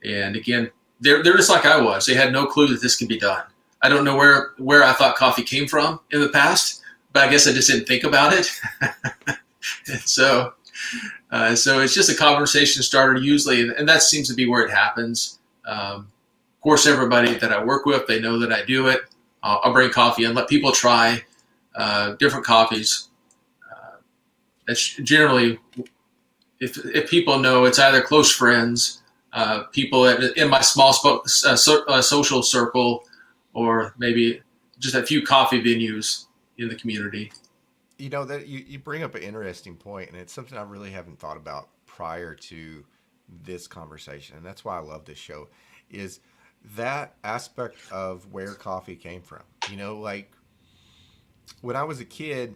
And again, they're just like I was. They had no clue that this could be done. I don't know where I thought coffee came from in the past, but I guess I just didn't think about it. And so it's just a conversation starter usually, and that seems to be where it happens. Of course, everybody that I work with, they know that I do it. I'll bring coffee and let people try different coffees. That's generally, if people know, it's either close friends, people in my small social circle, or maybe just a few coffee venues in the community. You know that you bring up an interesting point, and it's something I really haven't thought about prior to this conversation, and that's why I love this show, is that aspect of where coffee came from. You know, like when I was a kid,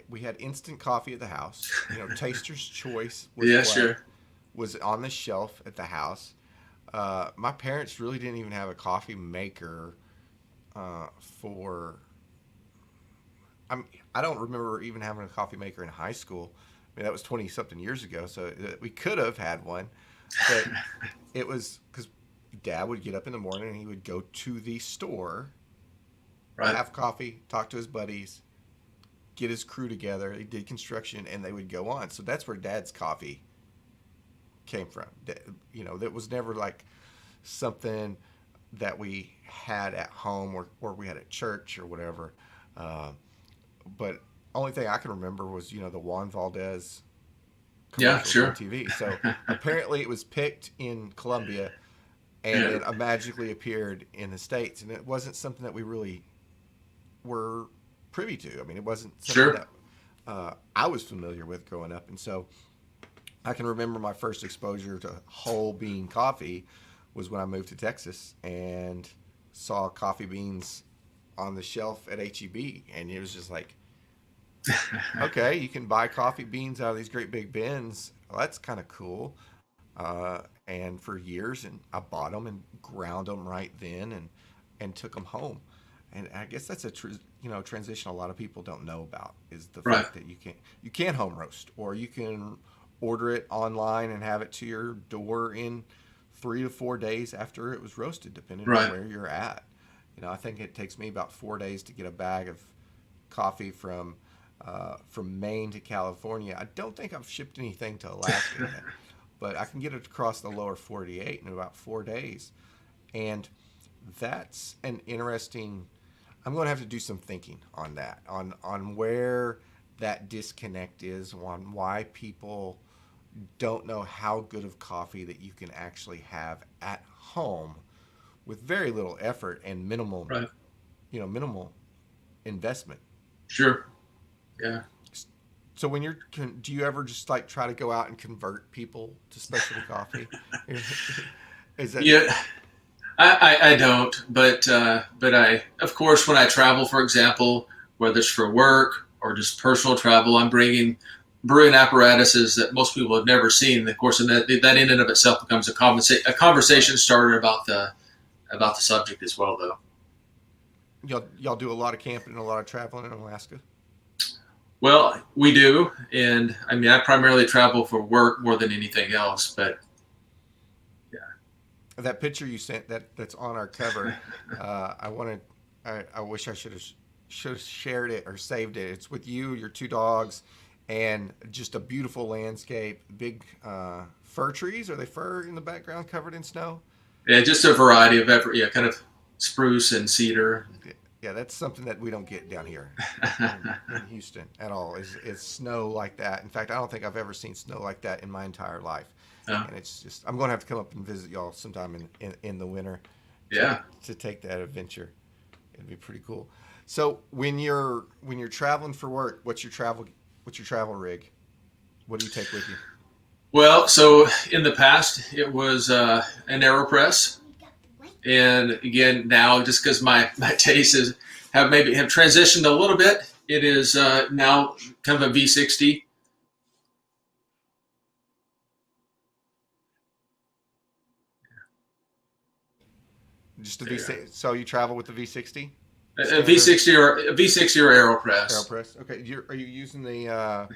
we had instant coffee at the house. You know, Taster's Choice was Yeah, what sure. was on the shelf at the house. My parents really didn't even have a coffee maker for. I don't remember even having a coffee maker in high school. I mean, that was 20 something years ago, so we could have had one, but it was because Dad would get up in the morning and he would go to the store, Right. have coffee, talk to his buddies, get his crew together. He did construction, and they would go on. So that's where Dad's coffee came from. You know, that was never like something that we had at home or we had at church or whatever. Uh, but only thing I can remember was, you know, the Juan Valdez Yeah, commercials on sure. TV. So apparently it was picked in Colombia and Yeah, then magically appeared in the States. And it wasn't something that we really were privy to. I mean, it wasn't something sure. that I was familiar with growing up. And so I can remember my first exposure to whole bean coffee was when I moved to Texas and saw coffee beans on the shelf at HEB. And it was just like, okay, you can buy coffee beans out of these great big bins. Well, that's kind of cool. And for years, and I bought them and ground them right then, and took them home. And I guess that's transition a lot of people don't know about is the Right. fact that you can home roast, or you can order it online and have it to your door in 3 to 4 days after it was roasted, depending on Right. where you're at. You know, I think it takes me about 4 days to get a bag of coffee from Maine to California. I don't think I've shipped anything to Alaska yet, but I can get it across the lower 48 in about 4 days. And that's an interesting. I'm going to have to do some thinking on that, on where that disconnect is, on why people don't know how good of coffee that you can actually have at home with very little effort and Right. minimal investment. Sure. Yeah. So do you ever just like try to go out and convert people to specialty coffee? Is that Yeah. I don't, but I, of course, when I travel, for example, whether it's for work or just personal travel, I'm bringing brewing apparatuses that most people have never seen. Of course, and that in and of itself becomes a conversation starter about the subject as well, though. y'all do a lot of camping and a lot of traveling in Alaska? Well, we do, and I mean, I primarily travel for work more than anything else, but That picture you sent that's on our cover, I wanted. I wish I should have shared it or saved it. It's with you, your two dogs, and just a beautiful landscape. Big fir trees. Are they fir in the background, covered in snow? yeah, just a variety of kind of spruce and cedar. Yeah, that's something that we don't get down here in Houston at all. Is snow like that? In fact, I don't think I've ever seen snow like that in my entire life. Uh, And it's just I'm going to have to come up and visit y'all sometime in the winter to yeah. to take that adventure. It'd be pretty cool. So when you're traveling for work, what's your travel rig? What do you take with you? Well, so in the past it was an AeroPress, and again now just because my tastes have transitioned a little bit, it is now kind of a V60. Just a There you V60. So you travel with the V60? A V60 or AeroPress. AeroPress. Okay. Are you using the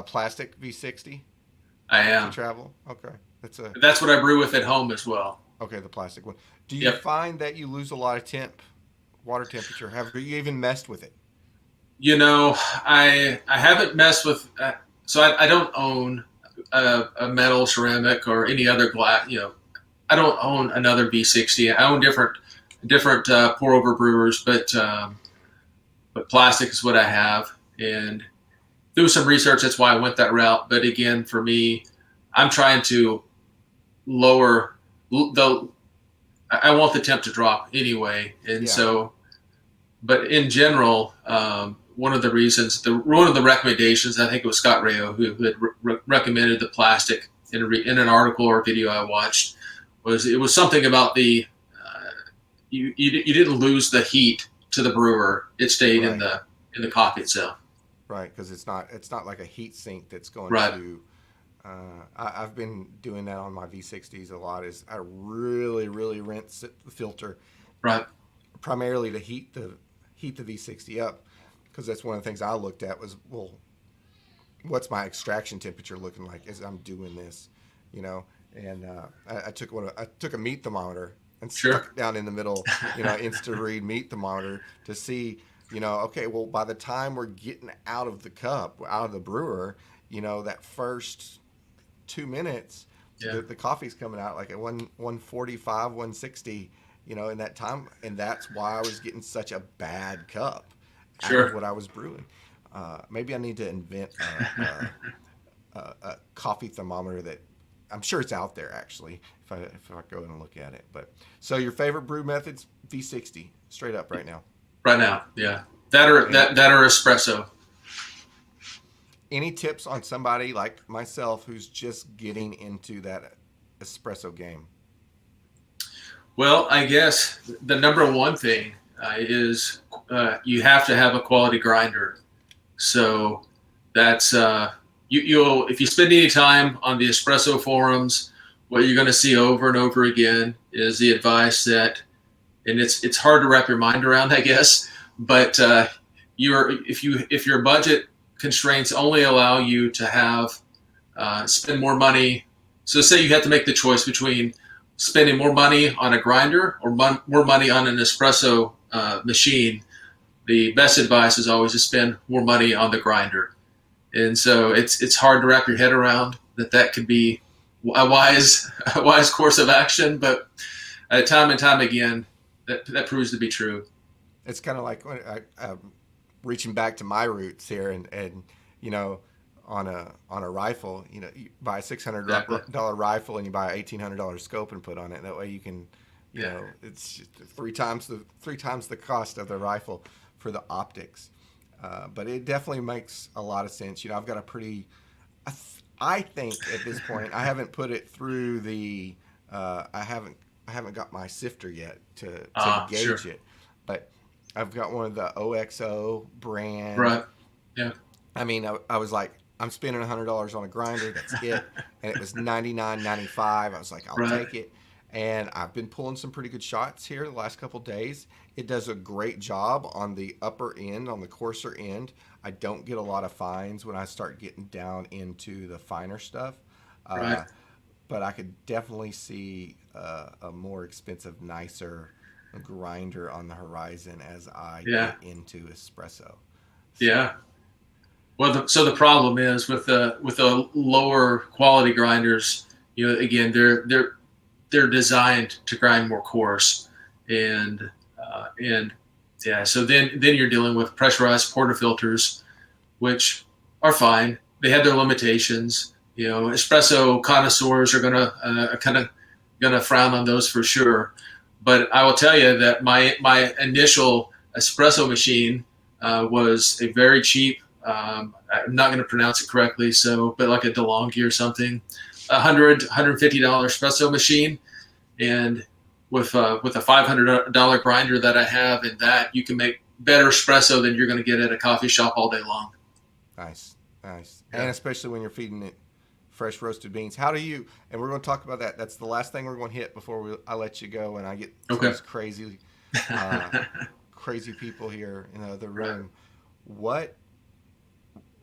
plastic V60 I to am. travel? Okay. That's what I brew with at home as well. Okay, the plastic one. Do you Yep. find that you lose a lot of water temperature? Have you even messed with it? I haven't messed with. So I don't own a metal, ceramic, or any other glass. I don't own another V60. I own different pour over brewers, but plastic is what I have. And do some research. That's why I went that route. But again, for me, I'm trying to lower the. I want the temp to drop anyway, and so. But in general, one of the reasons, one of the recommendations, I think it was Scott Rayo who had recommended the plastic in an article or video I watched, was something about the you didn't lose the heat to the brewer; it stayed in the coffee itself. Right, because it's not like a heat sink that's going right. to. I've been doing that on my V60s a lot. Is I really rinse the filter, right, primarily to heat the V60 up, because that's one of the things I looked at was, well, what's my extraction temperature looking like as I'm doing this, and I took a meat thermometer and stuck it down in the middle, Insta-read meat thermometer to see, okay, well, by the time we're getting out of the cup, out of the brewer, that first 2 minutes, the coffee's coming out like at 145, 160, in that time, and that's why I was getting such a bad cup out of what I was brewing. Maybe I need to invent a coffee thermometer that I'm sure it's out there actually. If I go and look at it, but so your favorite brew methods, V60, straight up right now. Right now, yeah, that or espresso. Any tips on somebody like myself who's just getting into that espresso game? Well, I guess the number one thing is you have to have a quality grinder. So that's you'll if you spend any time on the espresso forums, what you're going to see over and over again is the advice that, and it's hard to wrap your mind around, I guess, but if your budget constraints only allow you to have spend more money. So say you have to make the choice between spending more money on a grinder or more money on an espresso machine. The best advice is always to spend more money on the grinder. And so it's hard to wrap your head around that could be a wise course of action, but time and time again, that proves to be true. It's kind of like when reaching back to my roots here, and on a rifle, you buy a $600 rifle and you buy a $1,800 scope and put on it. That way you can, it's just three times the cost of the rifle for the optics. But it definitely makes a lot of sense. I've got a pretty, I think at this point, I haven't put it through the, I haven't got my sifter yet to gauge it, but I've got one of the OXO brand. Right. Yeah. I mean, I was like, I'm spending $100 on a grinder. That's it. And it was $99.95. I was like, I'll take it. And I've been pulling some pretty good shots here the last couple of days. It does a great job on the upper end, on the coarser end. I don't get a lot of fines when I start getting down into the finer stuff. But I could definitely see a more expensive, nicer grinder on the horizon as I get into espresso. Yeah. Well, so the problem is with the lower quality grinders, again, they're designed to grind more coarse, and so then you're dealing with pressurized portafilters, which are fine. They have their limitations. Espresso connoisseurs are gonna frown on those for sure. But I will tell you that my initial espresso machine was a very cheap. I'm not going to pronounce it correctly, but like a DeLonghi or something, $150 espresso machine, and with a $500 grinder that I have, and that you can make better espresso than you're going to get at a coffee shop all day long. Nice, yeah. And especially when you're feeding it fresh roasted beans. How do you? And we're going to talk about that. That's the last thing we're going to hit before I let you go, and I get these crazy crazy people here in the other room.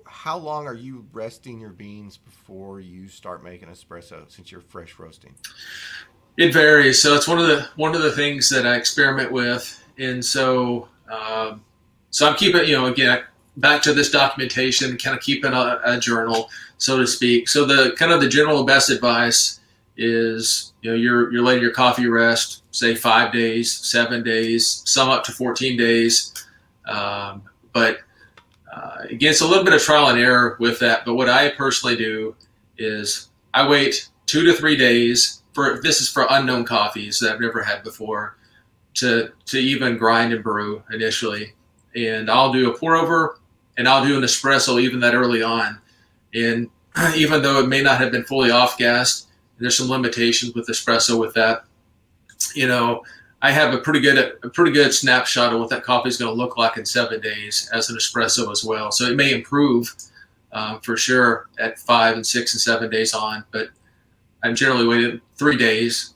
How long are you resting your beans before you start making espresso, since you're fresh roasting? It varies. So it's one of the things that I experiment with, and so I'm keeping, again, back to this documentation, kind of keeping a journal, so to speak. So the kind of the general best advice is, you're letting your coffee rest, say 5 days, 7 days, some up to 14 days. But again, it's a little bit of trial and error with that. But what I personally do is I wait 2 to 3 days this is for unknown coffees that I've never had before, to even grind and brew initially. And I'll do a pour over and I'll do an espresso even that early on. And even though it may not have been fully off gassed, there's some limitations with espresso with that. I have a pretty good snapshot of what that coffee is going to look like in 7 days as an espresso as well. So it may improve for sure at 5 and 6 and 7 days on, but I'm generally waiting 3 days.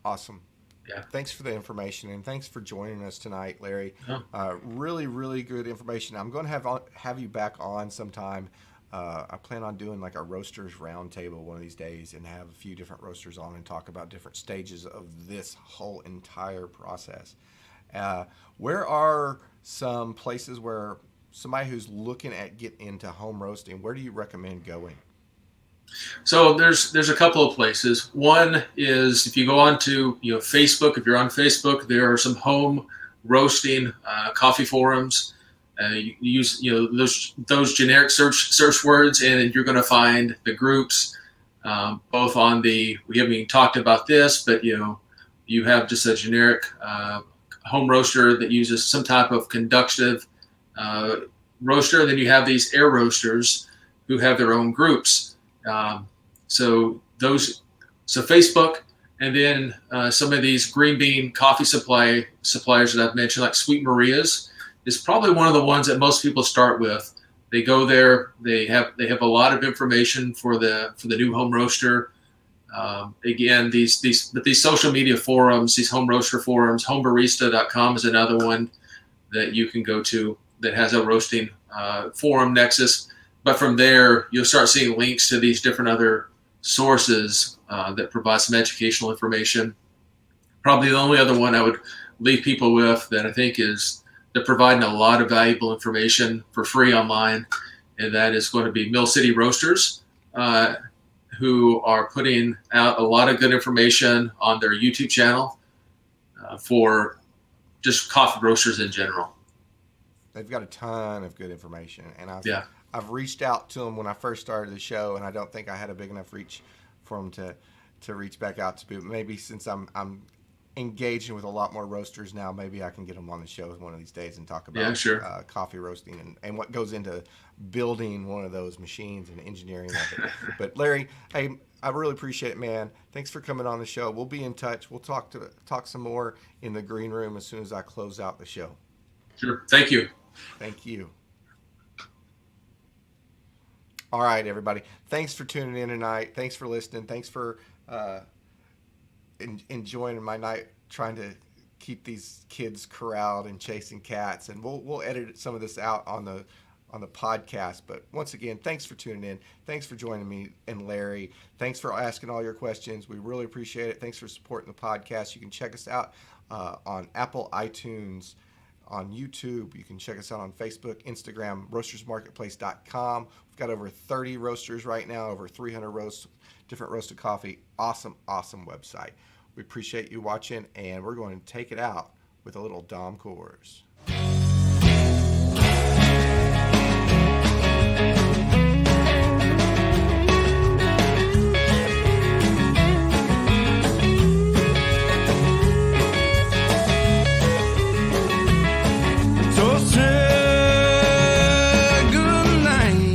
Awesome. Yeah. Thanks for the information, and thanks for joining us tonight, Larry. Oh. Really, really good information. I'm going to have you back on sometime. I plan on doing like a roasters roundtable one of these days and have a few different roasters on and talk about different stages of this whole entire process. Where are some places where somebody who's looking at getting into home roasting, where do you recommend going? So there's a couple of places. One is if you go on to Facebook. If you're on Facebook, there are some home roasting coffee forums. You use those generic search words, and you're going to find the groups. Both on we haven't even talked about this, but you have just a generic home roaster that uses some type of conductive roaster. Then you have these air roasters who have their own groups. So Facebook, and then some of these green bean coffee suppliers that I've mentioned, like Sweet Maria's, is probably one of the ones that most people start with. They go there. They have a lot of information for the new home roaster. Again, these social media forums, these home roaster forums, homebarista.com is another one that you can go to that has a roasting forum nexus. But from there, you'll start seeing links to these different other sources that provide some educational information. Probably the only other one I would leave people with that I think is they're providing a lot of valuable information for free online, and that is going to be Mill City Roasters, who are putting out a lot of good information on their YouTube channel for just coffee roasters in general. They've got a ton of good information, and I've reached out to them when I first started the show, and I don't think I had a big enough reach for them to reach back out to me. But maybe since I'm engaging with a lot more roasters now, maybe I can get them on the show one of these days and talk about coffee roasting and what goes into building one of those machines and engineering of it. But Larry, hey, I really appreciate it, man. Thanks for coming on the show. We'll be in touch. We'll talk some more in the green room as soon as I close out the show. Sure. Thank you. Thank you. All right, everybody. Thanks for tuning in tonight. Thanks for listening. Thanks for enjoying my night trying to keep these kids corralled and chasing cats. And we'll edit some of this out on the podcast. But once again, thanks for tuning in. Thanks for joining me and Larry. Thanks for asking all your questions. We really appreciate it. Thanks for supporting the podcast. You can check us out on Apple, iTunes, on YouTube. You can check us out on Facebook, Instagram, roastersmarketplace.com. We've got over 30 roasters right now, over 300 different roasted coffee. Awesome website. We appreciate you watching, and we're going to take it out with a little Dom Cours.